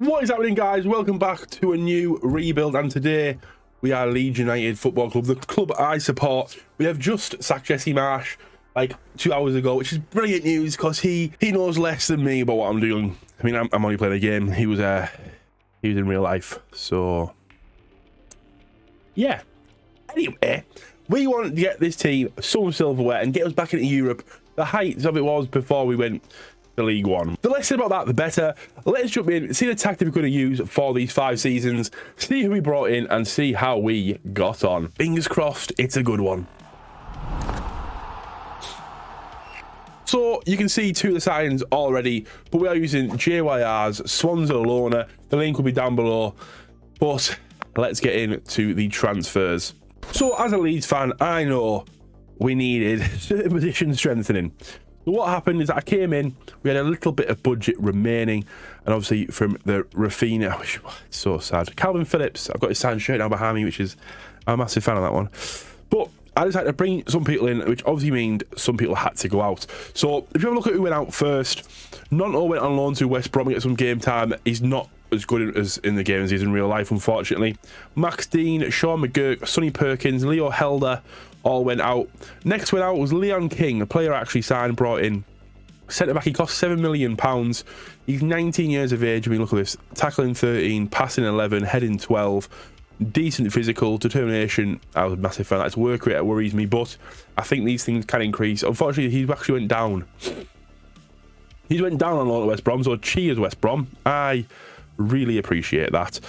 What is happening, guys? Welcome back to a new rebuild, and today we are Leeds United Football Club, the club I support. We have just sacked Jesse Marsh like 2 hours ago, which is brilliant news because he knows less than me about what I'm doing. I mean, I'm only playing a game. He was in real life, so yeah. Anyway, we want to get this team some silverware and get us back into Europe. The heights of it was before we went to League One. The less said about that, the better. Let's jump in, see the tactic we're going to use for these 5 seasons, see who we brought in, and see how we got on. Fingers crossed, it's a good one. So you can see 2 of the signs already, but we are using JYR's Swansea loaner. The link will be down below. But let's get into the transfers. So as a Leeds fan, I know we needed certain position strengthening. So what happened is I came in, we had a little bit of budget remaining, and obviously from the Rafinha, which it's so sad. Calvin Phillips, I've got his signed shirt now behind me, which is, I'm a massive fan of that one. But I decided to bring some people in, which obviously meant some people had to go out. So if you have a look at who went out first, Nonto went on loan to West Brom to get some game time. He's not as good as in the game as he is in real life, unfortunately. Max Dean, Sean McGurk, Sonny Perkins, Leo Helder all went out. Next went out was Leon King, a player I actually signed, brought in. Centre back, he cost £7 million. He's 19 years of age. I mean, look at this. Tackling 13, passing 11, heading 12. Decent physical, determination. I was a massive fan. That's work rate that worries me, but I think these things can increase. Unfortunately, he actually went down. He went down on loan at West Brom, so cheers West Brom. I really appreciate that.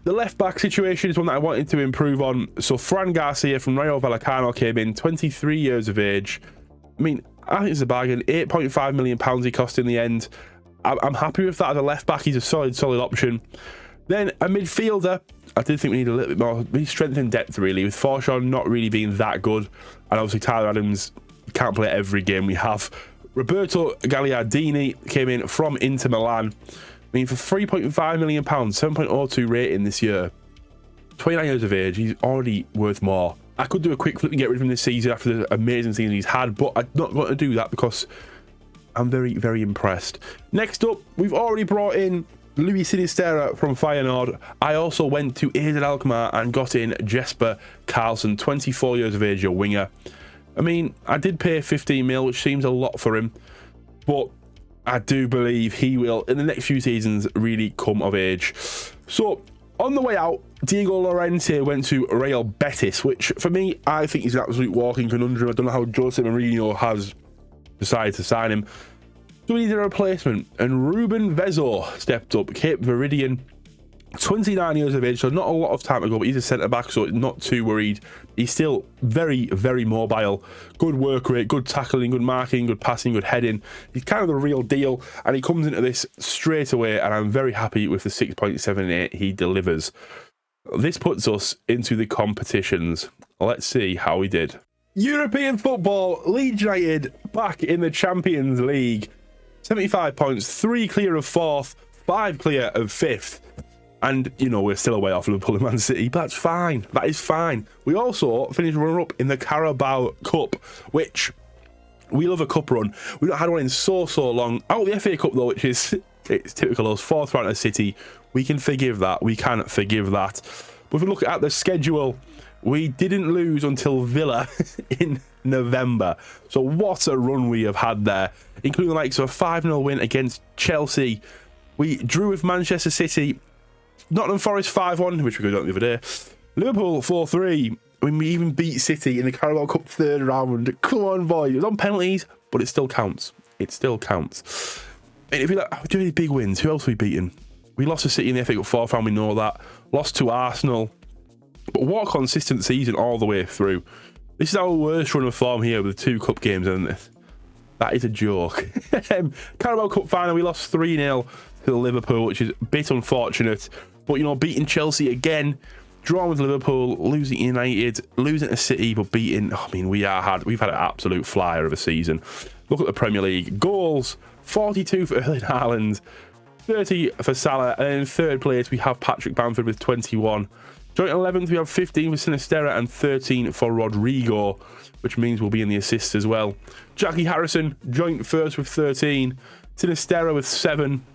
The left back situation is one that I wanted to improve on. So Fran Garcia from Rayo Vallecano came in, 23 years of age. I mean, I think it's a bargain. £8.5 million he cost in the end. I'm happy with that as a left back. He's a solid option. Then a midfielder, I did think we need a little bit more. We need strength in depth, really, with Forshaw not really being that good. And obviously Tyler Adams can't play every game we have. Roberto Gagliardini came in from Inter Milan. I mean, for £3.5 million, 7.02 rating this year, 29 years of age, he's already worth more. I could do a quick flip and get rid of him this season after the amazing season he's had, but I'm not going to do that because I'm very, very impressed. Next up, we've already brought in Luis Sinisterra from Feyenoord. I also went to AZ Alkmaar and got in Jesper Karlsson, 24 years of age, your winger. I mean, I did pay 15 mil, which seems a lot for him, but I do believe he will, in the next few seasons, really come of age. So, on the way out, Diego Llorente went to Real Betis, which, for me, I think is an absolute walking conundrum. I don't know how Jose Mourinho has decided to sign him. So we needed a replacement, and Ruben Vezo stepped up, Cape Verdean, 29 years of age, so not a lot of time to go, but he's a centre-back, so not too worried. He's still very, very mobile. Good work rate, good tackling, good marking, good passing, good heading. He's kind of the real deal, and he comes into this straight away, and I'm very happy with the 6.78 he delivers. This puts us into the competitions. Let's see how we did. European football, Leeds United back in the Champions League. 75 points, 3 clear of 4th, 5 clear of 5th. And, you know, we're still away off Liverpool and Man City, but that's fine. That is fine. We also finished runner-up in the Carabao Cup, which we love a cup run. We've not had one in so long. Out of the FA Cup, though, which is, it's typical of us, 4th round of City. We can forgive that. We can forgive that. But if we look at the schedule, we didn't lose until Villa in November. So what a run we have had there, including the likes of a 5-0 win against Chelsea. We drew with Manchester City, Nottingham Forest 5-1, which we got the other day. Liverpool 4-3. I mean, we even beat City in the Carabao Cup 3rd round. Come on, boys. It was on penalties, but it still counts. It still counts. And if you look, do any big wins? Who else have we beaten? We lost to City in the FA Cup 4th round, we know that. Lost to Arsenal. But what a consistent season all the way through. This is our worst run of form here with the 2 cup games, isn't it? That is a joke. Carabao Cup final, we lost 3-0 to Liverpool, which is a bit unfortunate. But, you know, beating Chelsea again, drawing with Liverpool, losing United, losing to City, but beating, I mean, we've had an absolute flyer of a season. Look at the Premier League. Goals, 42 for Erling Haaland, 30 for Salah, and in 3rd place, we have Patrick Bamford with 21. Joint 11th, we have 15 for Sinisterra and 13 for Rodrigo, which means we'll be in the assists as well. Jackie Harrison, joint 1st with 13. Sinisterra with 7.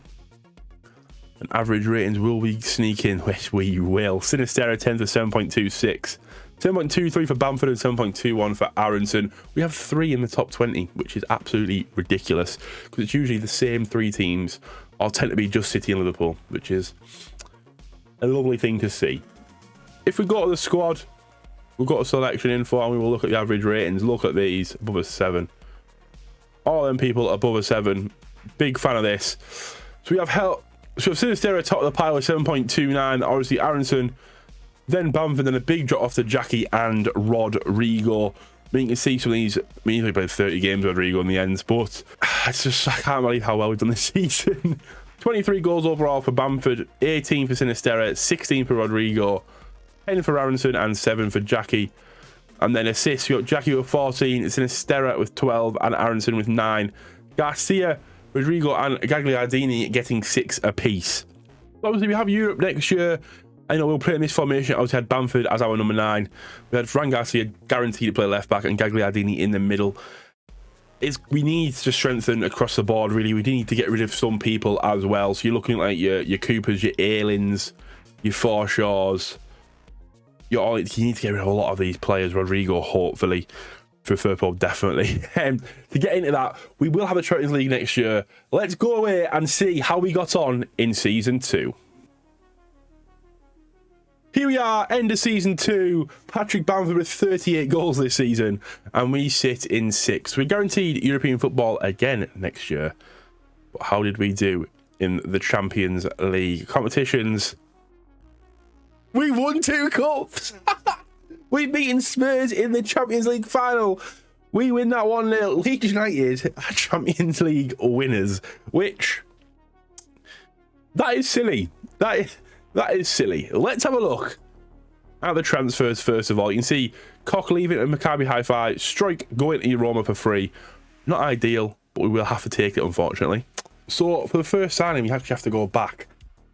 And average ratings will be sneaking, which we will. Sinisterra 10 to 7.26. 7.23 for Bamford and 7.21 for Aronson. We have 3 in the top 20, which is absolutely ridiculous because it's usually the same 3 teams, or tend to be just City and Liverpool, which is a lovely thing to see. If we go to the squad, we've got a selection info and we will look at the average ratings. Look at these, above a 7. All them people above a 7. Big fan of this. So we have Sinisterra top of the pile with 7.29. Obviously Aronson, then Bamford, then a big drop off to Jackie and Rodrigo. I mean, you can see some of these. I mean, he's only played 30 games, Rodrigo, in the end, but it's just, I can't believe how well we've done this season. 23 goals overall for Bamford, 18 for Sinisterra, 16 for Rodrigo, 10 for Aronson, and 7 for Jackie. And then assists, we got Jackie with 14, Sinisterra with 12, and Aronson with 9. Garcia, Rodrigo, and Gagliardini getting 6 apiece. Obviously, we have Europe next year. I know we'll play in this formation. I obviously had Bamford as our number 9. We had Fran Garcia guaranteed to play left back and Gagliardini in the middle. We need to strengthen across the board, really. We do need to get rid of some people as well. So you're looking like your Coopers, your Aylins, your Forshaws. You need to get rid of a lot of these players. Rodrigo, hopefully. For Firpo, definitely. To get into that, we will have a Champions League next year. Let's go away and see how we got on in Season 2. Here we are, end of Season 2. Patrick Bamford with 38 goals this season, and we sit in 6th. We're guaranteed European football again next year. But how did we do in the Champions League competitions? We won 2 cups! We've beaten Spurs in the Champions League final. We win that 1-0. Leeds United are Champions League winners, which... that is silly. That is silly. Let's have a look at the transfers first of all. You can see Koch leaving and Maccabi Haifa. Strike going to Roma for free. Not ideal, but we will have to take it, unfortunately. So for the first signing, we actually have to go back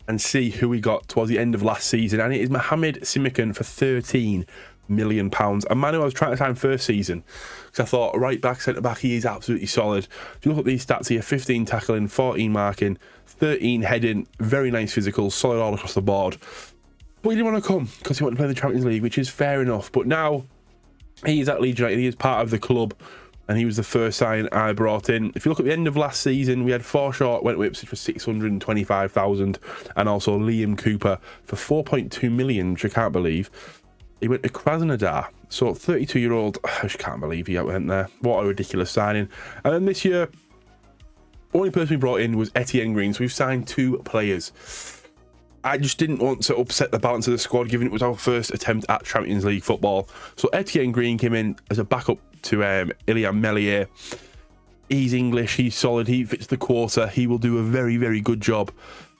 and see who we got towards the end of last season. And it is Mohamed Simikan for £13 million. A man who I was trying to sign first season. Because I thought, right back, centre back, he is absolutely solid. If you look at these stats here, 15 tackling, 14 marking, 13 heading, very nice physical, solid all across the board. But he didn't want to come because he wanted to play in the Champions League, which is fair enough. But now he is at Leeds United, he is part of the club, and he was the first sign I brought in. If you look at the end of last season, we had Forshaw went to Ipswich for 625,000, and also Liam Cooper for 4.2 million, which I can't believe. He went to Krasnodar, so 32-year-old, I just can't believe he went there. What a ridiculous signing. And then this year, only person we brought in was Etienne Green, so we've signed 2 players. I just didn't want to upset the balance of the squad, given it was our first attempt at Champions League football. So Etienne Green came in as a backup to Ilian Meslier. He's English, he's solid, he fits the quota. He will do a very, very good job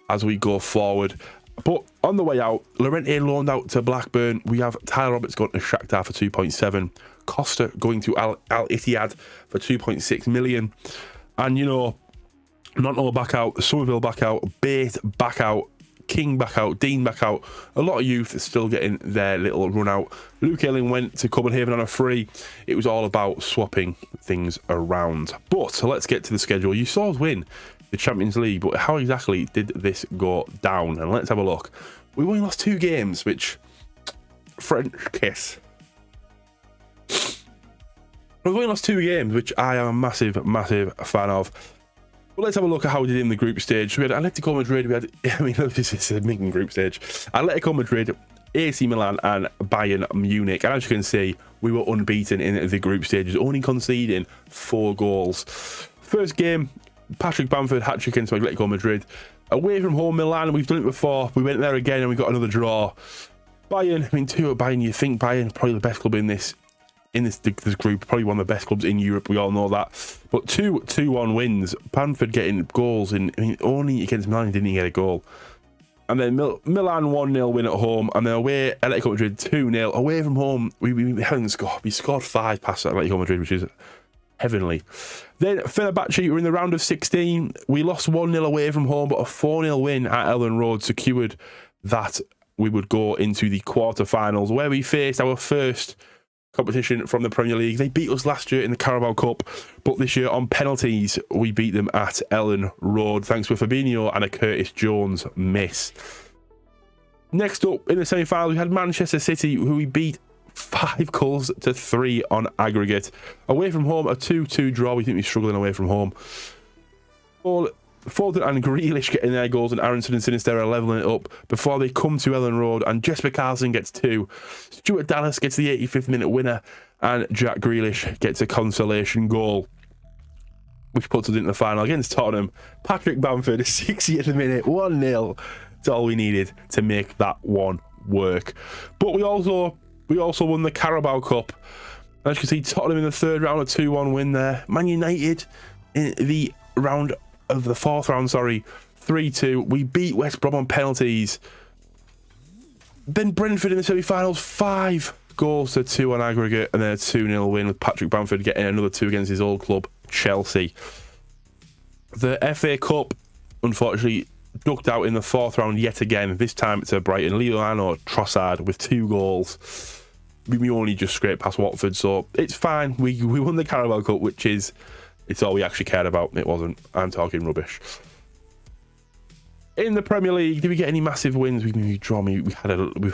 as we go forward. But on the way out, Llorente loaned out to Blackburn. We have Tyler Roberts going to Shakhtar for 2.7. Costa going to Al Ittihad for 2.6 million. And, you know, Nonto back out, Somerville back out, Bate back out, King back out, Dean back out. A lot of youth still getting their little run out. Luke Ayling went to Copenhagen on a free. It was all about swapping things around. But let's get to the schedule. You saw us win the Champions League, but how exactly did this go down? And let's have a look. We only lost 2 games, which... French kiss. We've only lost 2 games, which I am a massive, massive fan of. But let's have a look at how we did in the group stage. So we had Atletico Madrid, this is a big group stage. Atletico Madrid, AC Milan and Bayern Munich. And as you can see, we were unbeaten in the group stages, only conceding 4 goals. First game, Patrick Bamford hat-trick into Atletico Madrid. Away from home, Milan, we've done it before. We went there again and we got another draw. Bayern, I mean, 2 at Bayern, you think Bayern probably the best club in this group, probably one of the best clubs in Europe, we all know that. But 2-1 wins. Bamford getting goals in, I mean, only against Milan didn't he get a goal. And then Milan 1-0 win at home, and then away Atletico Madrid 2-0. Away from home, we haven't scored. We scored 5 past Atletico Madrid, which is heavenly. Then Fenerbahce were in the round of 16. We lost 1-0 away from home, but a 4-0 win at Elland Road secured that we would go into the quarterfinals, where we faced our first competition from the Premier League. They beat us last year in the Carabao Cup, but this year on penalties, we beat them at Ellen Road, thanks to a Fabinho and a Curtis Jones miss. Next up, in the semi-final, we had Manchester City, who we beat 5-3 on aggregate. Away from home, a 2-2 draw. We think we're struggling away from home. Foden and Grealish getting their goals, and Aronson and Sinisterra levelling it up before they come to Ellen Road, and Jesper Karlsson gets 2. Stuart Dallas gets the 85th minute winner, and Jack Grealish gets a consolation goal, which puts us into the final against Tottenham. Patrick Bamford, 60th minute, 1-0. That's all we needed to make that one work. But we also won the Carabao Cup. As you can see, Tottenham in the third round, a 2-1 win there. Man United in the fourth round, 3-2. We beat West Brom on penalties. Then Brentford in the semi-finals, 5-2 on aggregate, and then a 2-0 win with Patrick Bamford getting another 2 against his old club, Chelsea. The FA Cup, unfortunately, ducked out in the fourth round yet again. This time it's a Brighton. Leonardo Trossard with 2 goals. We only just scraped past Watford, so it's fine. We won the Carabao Cup, which is... it's all we actually cared about. It wasn't. I'm talking rubbish. In the Premier League, did we get any massive wins? We've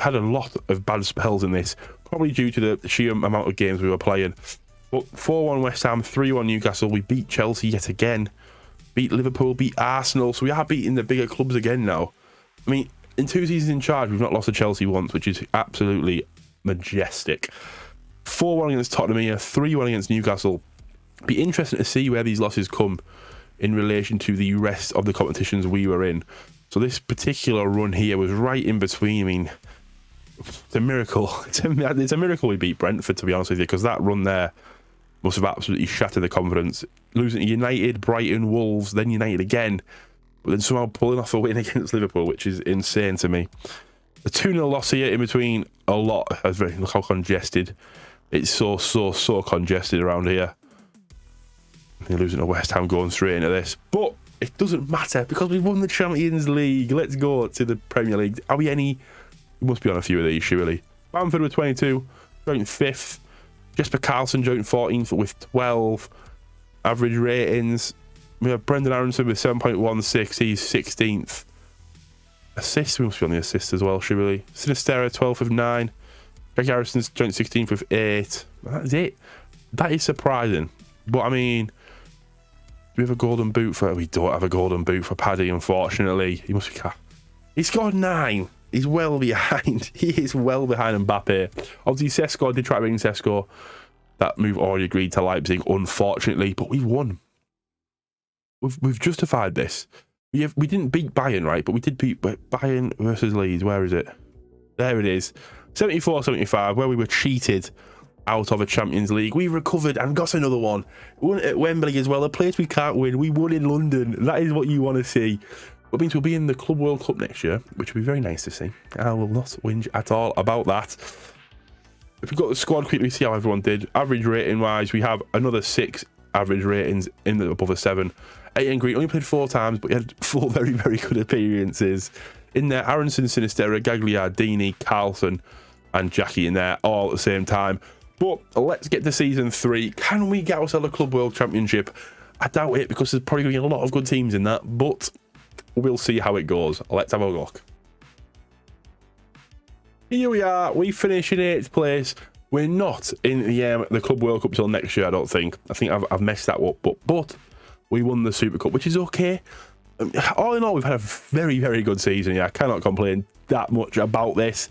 had a lot of bad spells in this, probably due to the sheer amount of games we were playing. But 4-1 West Ham, 3-1 Newcastle. We beat Chelsea yet again. Beat Liverpool, beat Arsenal. So we are beating the bigger clubs again now. I mean, in 2 seasons in charge, we've not lost to Chelsea once, which is absolutely majestic. 4-1 against Tottenham here, 3-1 against Newcastle. Be interesting to see where these losses come in relation to the rest of the competitions we were in. So this particular run here was right in between. I mean, it's a miracle. It's a miracle we beat Brentford, to be honest with you, because that run there must have absolutely shattered the confidence. Losing to United, Brighton, Wolves, then United again, but then somehow pulling off a win against Liverpool, which is insane to me. A 2-0 loss here in between a lot. Look how congested. It's so congested around here. You're losing to West Ham, going straight into this, but it doesn't matter because we won the Champions League. Let's go to the Premier League. Are we any? We must be on a few of these, surely. Bamford with 22, joint 5th. Jesper Karlsson joint 14th with 12 average ratings. We have Brendan Aronson with 7.16. He's 16th. Assists, we must be on the assists as well, surely. Sinisterra 12th with 9. Greg Harrison's joint 16th with 8. That is it. That is surprising, but I mean. Do we have a golden boot for... We don't have a golden boot for Paddy, unfortunately. He must be... He scored 9. He's well behind. He is well behind Mbappe. Obviously, Sesko did try to bring Sesko. That move already agreed to Leipzig, unfortunately. But we've won. We've justified this. We didn't beat Bayern, right? But we did beat Bayern versus Leeds. Where is it? There it is. 74-75, where we were cheated out of a Champions League. We recovered and got another one. We won at Wembley as well, a place we can't win. We won in London. That is what you want to see. That means we'll be in the Club World Cup next year, which will be very nice to see. I will not whinge at all about that. If we got the squad quickly, see how everyone did. Average rating wise, we have another 6 average ratings in the above a 7. 8 Green only played 4 times, but he had 4 very, very good appearances. In there, Aronson, Sinisterra, Gagliardini, Karlsson, and Jackie in there all at the same time. But let's get to season 3. Can we get ourselves a Club World Championship? I doubt it, because there's probably going to be a lot of good teams in that, but we'll see how it goes. Let's have a look. Here we are. We finish in 8th place. We're not in the Club World Cup till next year, I don't think. I think I've messed that up, but we won the Super Cup, which is okay. All in all, we've had a very, very good season. Yeah, I cannot complain that much about this.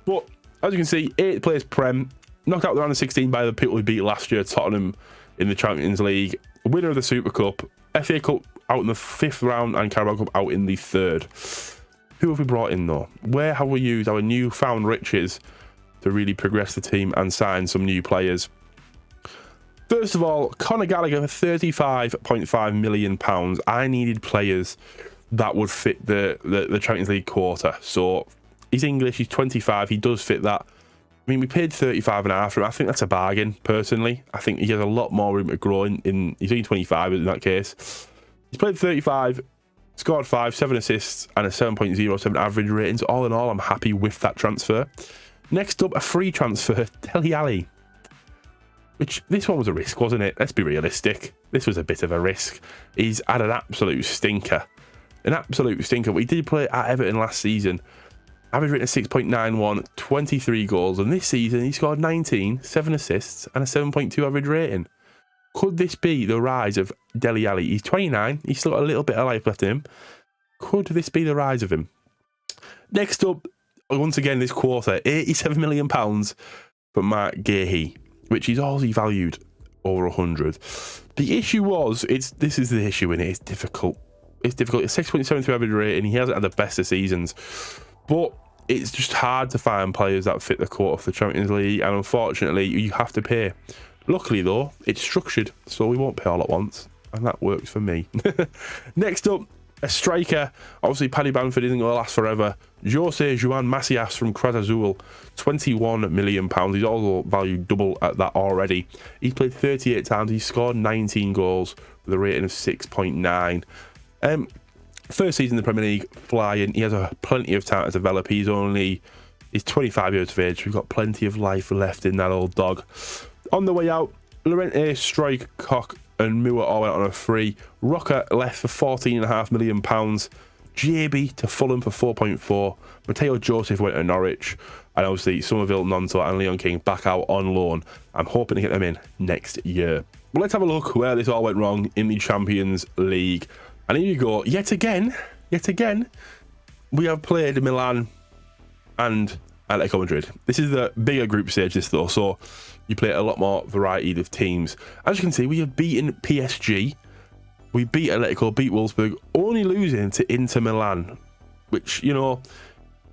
But as you can see, 8th place Prem. Knocked out the round of 16 by the people we beat last year, Tottenham, in the Champions League. Winner of the Super Cup. FA Cup out in the 5th round and Carabao Cup out in the 3rd. Who have we brought in, though? Where have we used our newfound riches to really progress the team and sign some new players? First of all, Conor Gallagher for £35.5 million. I needed players that would fit the Champions League quota. So he's English, he's 25, he does fit that. I mean, we paid 35.5 for him. I think that's a bargain, personally. I think he has a lot more room to grow in. He's only 25 in that case. He's played 35, scored 5, 7 assists, and a 7.07 average rating. So all in all, I'm happy with that transfer. Next up, a free transfer, Dele Alli. which this one was a risk, wasn't it? Let's be realistic. This was a bit of a risk. He's had an absolute stinker. An absolute stinker. We did play at Everton last season. Average rating of 6.91, 23 goals. And this season, he scored 19, 7 assists, and a 7.2 average rating. Could this be the rise of Dele Alli? He's 29. He's still got a little bit of life left in him. Could this be the rise of him? Next up, once again this quarter, £87 million for Mark Gahey, which is already valued over 100. The issue was, this is the issue in it. It's difficult. It's difficult. It's 6.73 average rating. He hasn't had the best of seasons, but it's just hard to find players that fit the quota for the Champions League, and unfortunately, you have to pay. Luckily, though, it's structured, so we won't pay all at once, and that works for me. Next up, a striker. Obviously, Paddy Bamford isn't going to last forever. Jose Juan Macias from Cruz Azul, £21 million. He's also valued double at that already. He's played 38 times. He's scored 19 goals with a rating of 6.9. First season in the Premier League, flying. He has plenty of time to develop. He's 25 years of age. We've got plenty of life left in that old dog. On the way out, Llorente, Strike, Koch, and Moore all went on a free. Rocker left for £14.5 million. JB to Fulham for 4.4. Mateo Joseph went to Norwich. And obviously, Somerville, Nonto, and Leon King back out on loan. I'm hoping to get them in next year. But let's have a look where this all went wrong in the Champions League. And here you go. Yet again, we have played Milan and Atletico Madrid. This is the bigger group stage, this though, so you play a lot more variety of teams. As you can see, we have beaten PSG, we beat Atletico, beat Wolfsburg, only losing to Inter Milan, which, you know,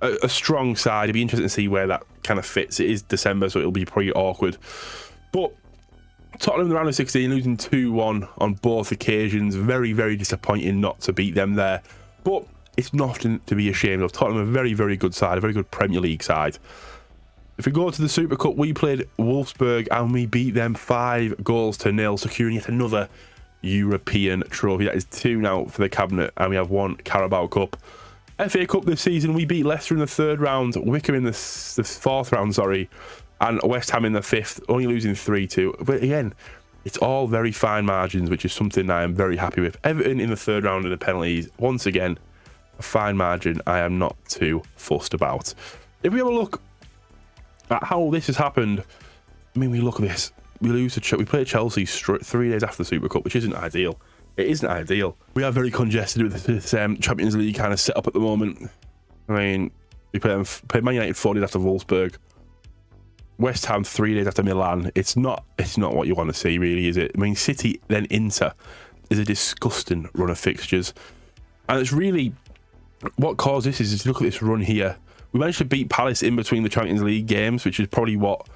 a strong side. It'd be interesting to see where that kind of fits. It is December, so it'll be pretty awkward. But Tottenham in the round of 16, losing 2-1 on both occasions. Very, very disappointing not to beat them there. But it's nothing to be ashamed of. Tottenham, a very, very good side, a very good Premier League side. If we go to the Super Cup, we played Wolfsburg and we beat them 5-0, securing yet another European trophy. That is 2 now for the cabinet, and we have 1 Carabao Cup. FA Cup this season, we beat Leicester in the 3rd round, Wickham in the 4th round, and West Ham in the 5th, only losing 3-2. But again, it's all very fine margins, which is something I am very happy with. Everton in the 3rd round in the penalties, once again, a fine margin I am not too fussed about. If we have a look at how this has happened, I mean, we look at this. We play Chelsea 3 days after the Super Cup, which isn't ideal. It isn't ideal. We are very congested with this Champions League kind of setup at the moment. I mean, we played Man United 4 days after Wolfsburg. West Ham 3 days after Milan. It's not what you want to see, really, is it? I mean, City, then Inter, is a disgusting run of fixtures. And it's really, what caused this is look at this run here. We managed to beat Palace in between the Champions League games, which is probably what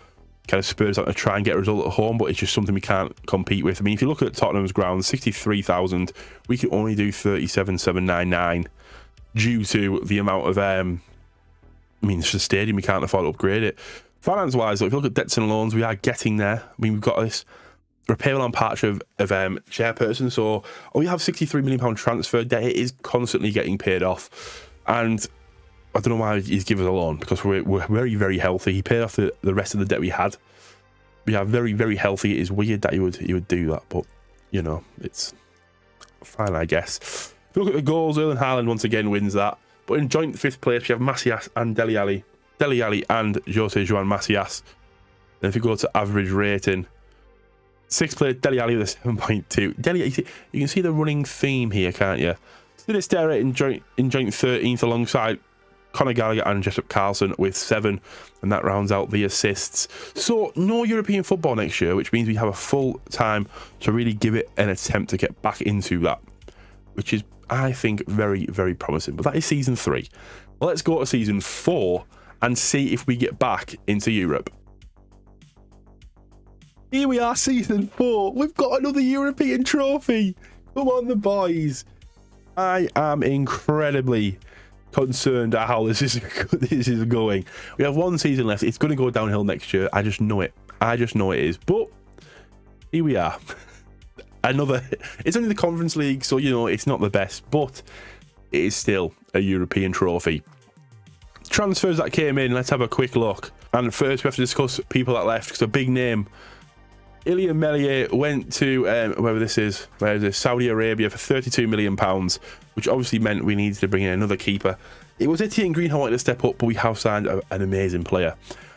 kind of spurs on to try and get a result at home, but it's just something we can't compete with. I mean, if you look at Tottenham's ground, 63,000, we can only do 37,799 due to the amount of, I mean, it's just a stadium, we can't afford to upgrade it. Finance-wise, if you look at debts and loans, we are getting there. I mean, we've got this repayable on patch of chairperson, so we have £63 million transfer debt. It is constantly getting paid off, and I don't know why he's given us a loan, because we're very, very healthy. He paid off the rest of the debt we had. We are very, very healthy. It is weird that he would do that, but, you know, it's fine, I guess. If you look at the goals, Erling Haaland once again wins that. But in joint 5th place, we have Macias and Dele Alli. Dele Alli and Jose Juan Macias. And if you go to average rating, 6th place, Dele Alli with a 7.2. Dele Alli, you can see the running theme here, can't you? Sinisterra in joint 13th alongside Conor Gallagher and Jessup Carlson with 7, and that rounds out the assists. So no European football next year, which means we have a full time to really give it an attempt to get back into that, which is, I think, very, very promising. But that is season 3. Well, let's go to season 4 and see if we get back into Europe. Here we are, season 4. We've got another European trophy. Come on, the boys. I am incredibly concerned at how this is going. We have 1 season left. It's going to go downhill next year. I just know it. I just know it is. But here we are. It's only the Conference League, so, you know, it's not the best, but it is still a European trophy. Transfers that came in, let's have a quick look. And first we have to discuss people that left, because a big name Ilya Melier went to where is this? Saudi Arabia for £32 million, which obviously meant we needed to bring in another keeper. It was Etienne Green who wanted to step up, but we have signed an amazing player.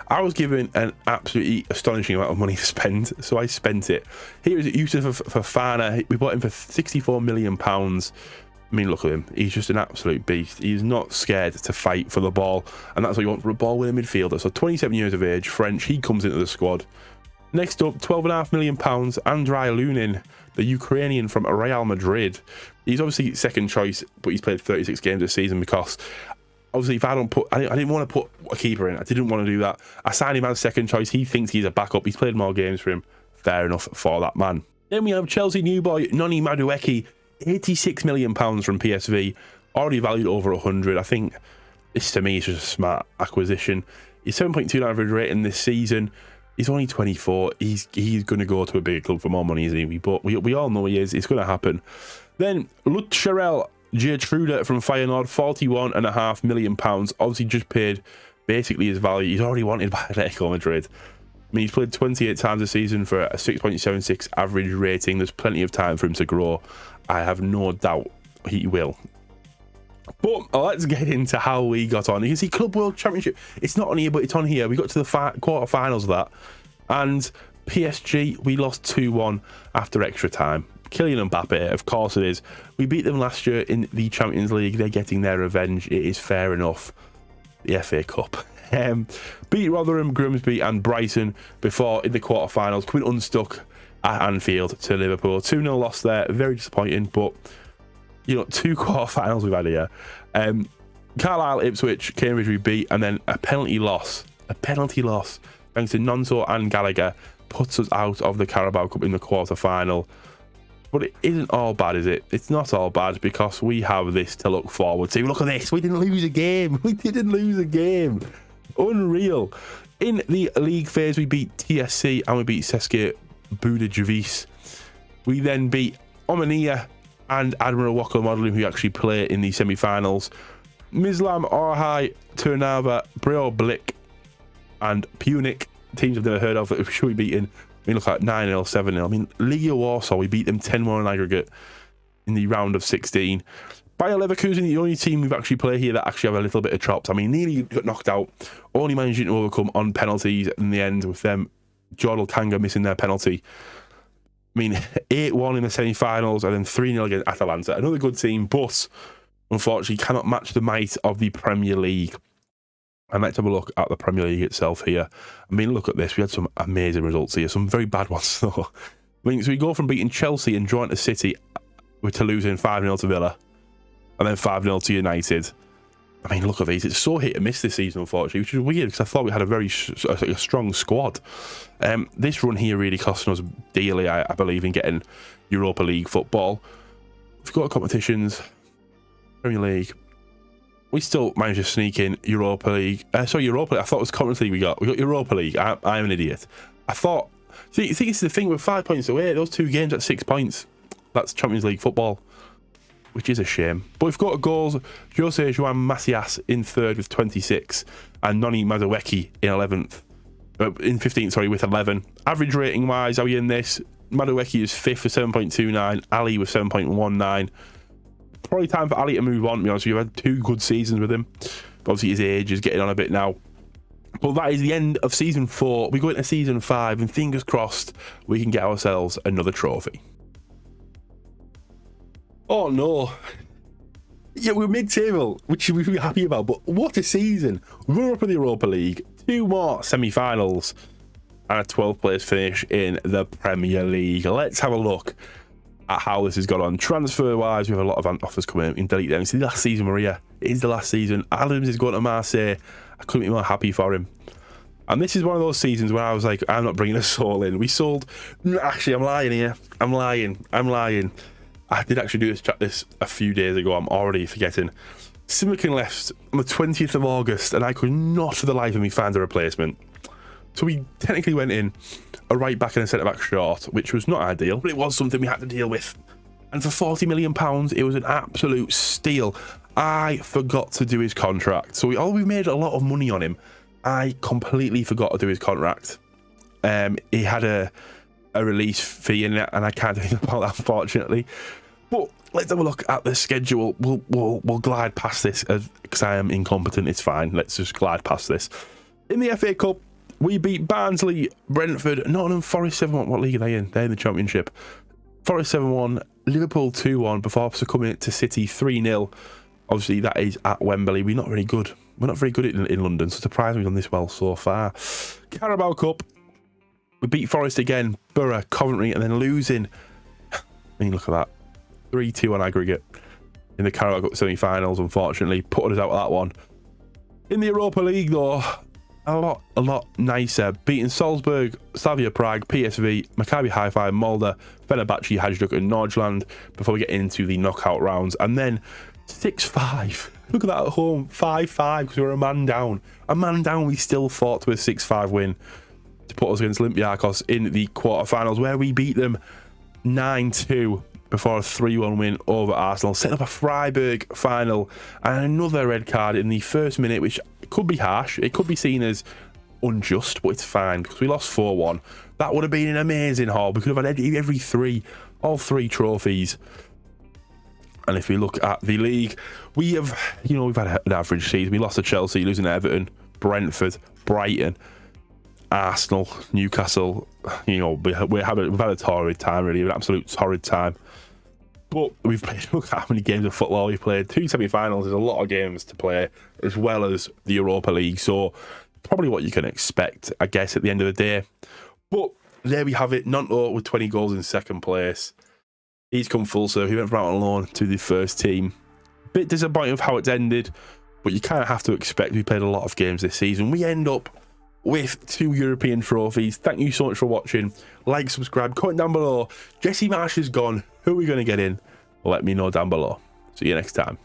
I was given an absolutely astonishing amount of money to spend, so I spent it. Here is Yusuf Fofana. We bought him for £64 million. I mean, look at him. He's just an absolute beast. He's not scared to fight for the ball, and that's what you want for a ball-winning midfielder. So 27 years of age, French. He comes into the squad. Next up, £12.5 million, Andrei Lunin, the Ukrainian from Real Madrid. He's obviously second choice, but he's played 36 games this season because obviously if I didn't want to put a keeper in. I didn't want to do that. I signed him as second choice. He thinks he's a backup. He's played more games for him. Fair enough for that man. Then we have Chelsea new boy, Noni Madueke, £86 million from PSV, already valued over 100. I think this to me is just a smart acquisition. He's 7.2 average rating this season. He's only 24. He's going to go to a bigger club for more money, isn't he? But we all know he is. It's going to happen. Then Lutcherel Gertrude from Feyenoord, £41.5 million. Obviously just paid basically his value. He's already wanted by Atletico Madrid. I mean, he's played 28 times a season for a 6.76 average rating. There's plenty of time for him to grow. I have no doubt he will. But let's get into how we got on. You can see Club World Championship. It's not on here, but it's on here. We got to the quarterfinals of that. And PSG, we lost 2-1 after extra time. Kylian Mbappe, of course it is. We beat them last year in the Champions League. They're getting their revenge. It is fair enough. The FA Cup. Beat Rotherham, Grimsby and Brighton before in the quarterfinals. Coming unstuck at Anfield to Liverpool. 2-0 loss there. Very disappointing, but you know, 2 quarterfinals we've had here. Carlisle, Ipswich, Cambridge we beat, and then a penalty loss. Thanks to Nonso and Gallagher, puts us out of the Carabao Cup in the quarterfinal. But it isn't all bad, is it? It's not all bad because we have this to look forward to. Look at this. We didn't lose a game. Unreal. In the league phase, we beat TSC and we beat CSKA Budajovic. We then beat Omania and Admiral Wakko Modeling, who actually play in the semi-finals. Mislam, Orhai, Turnava, Breoblik and Punic, teams I've never heard of, that should be beaten. I mean, look at 9-0, 7-0. I mean, Legia Warsaw, we beat them 10-1 in aggregate in the round of 16. Bayer Leverkusen, the only team we've actually played here that actually have a little bit of chops. I mean, nearly got knocked out, only managing to overcome on penalties in the end with them. Jordal Kanga missing their penalty. I mean, 8-1 in the semi-finals and then 3-0 against Atalanta. Another good team, but unfortunately cannot match the might of the Premier League. And let's have a look at the Premier League itself here. I mean, look at this. We had some amazing results here. Some very bad ones, though. I mean, so we go from beating Chelsea and drawing to City to losing 5-0 to Villa and then 5-0 to United. I mean, look at these. It's so hit and miss this season, unfortunately, which is weird because I thought we had a very strong squad. This run here really costing us dearly, I believe, in getting Europa League football. We've got competitions, Premier League. We still managed to sneak in Europa League. Europa League. I thought it was Conference League we got. We got Europa League. I'm an idiot. I thought... See, this is the thing. We're 5 points away. Those 2 games at 6 points. That's Champions League football, which is a shame. But we've got goals. Jose Juan Macias in 3rd with 26 and Noni Madueke in 11th. In 15th, sorry, with 11. Average rating wise, are we in this? Madueke is 5th with 7.29. Ali with 7.19. Probably time for Ali to move on, to be honest. We've had 2 good seasons with him. But obviously his age is getting on a bit now. But that is the end of season 4. We go into season 5 and fingers crossed we can get ourselves another trophy. Oh no. Yeah, we're mid-table, which we'd be happy about, but what a season. We're up in the Europa League, 2 more semi-finals, and a 12th place finish in the Premier League. Let's have a look at how this has gone on. Transfer-wise, we have a lot of offers coming in. We can delete them. It's the last season, Maria. It is the last season. Adams is going to Marseille. I couldn't be more happy for him. And this is one of those seasons where I was like, I'm not bringing a soul in. We sold... Actually, I'm lying here. I'm lying. I did actually do this a few days ago. I'm already forgetting. Simmerkin left on the 20th of August, and I could not for the life of me find a replacement. So we technically went in a right back and a centre back short, which was not ideal, but it was something we had to deal with. And for £40 million, it was an absolute steal. I forgot to do his contract. So we made a lot of money on him. I completely forgot to do his contract. He had a a release fee in it, and I can't do anything about that, unfortunately. But let's have a look at the schedule. We'll glide past this because I am incompetent. It's fine. Let's just glide past this. In the FA Cup, we beat Barnsley, Brentford, Nottingham Forest 7-1. What league are they in? They're in the Championship. Forest 7-1, Liverpool 2-1 before succumbing to City 3-0. Obviously, that is at Wembley. We're not very good. We're not very good in London, so surprised we've done this well so far. Carabao Cup, we beat Forest again, Borough, Coventry, and then losing. I mean, look at that. 3-2 on aggregate in the Carabao Cup semi-finals, unfortunately. Put us out of that one. In the Europa League, though, a lot nicer. Beating Salzburg, Slavia Prague, PSV, Maccabi Haifa, Molde, Fenerbahce, Hajduk, and Nordjylland before we get into the knockout rounds. And then 6-5. Look at that at home. 5-5 because we were a man down. A man down, we still fought to a 6-5 win to put us against Olympiacos in the quarterfinals, where we beat them 9-2 before a 3-1 win over Arsenal. Set up a Freiburg final and another red card in the first minute, which could be harsh. It could be seen as unjust, but it's fine because we lost 4-1. That would have been an amazing haul. We could have had all three trophies. And if we look at the league, we've had an average season. We lost to Chelsea, losing to Everton, Brentford, Brighton, Arsenal, Newcastle. We've had a torrid time, really, an absolute torrid time. But we've played, look at how many games of football we've played. 2 semi-finals, there's a lot of games to play, as well as the Europa League. So probably what you can expect, I guess, at the end of the day. But there we have it. Nanto with 20 goals in second place. He's come full circle. He went from out on loan to the first team. Bit disappointing with how it's ended, but you kind of have to expect. We played a lot of games this season. We end up with 2 European trophies. Thank you so much for watching. Like, subscribe, comment down below. Jesse Marsh is gone. Who are we going to get in? Let me know down below. See you next time.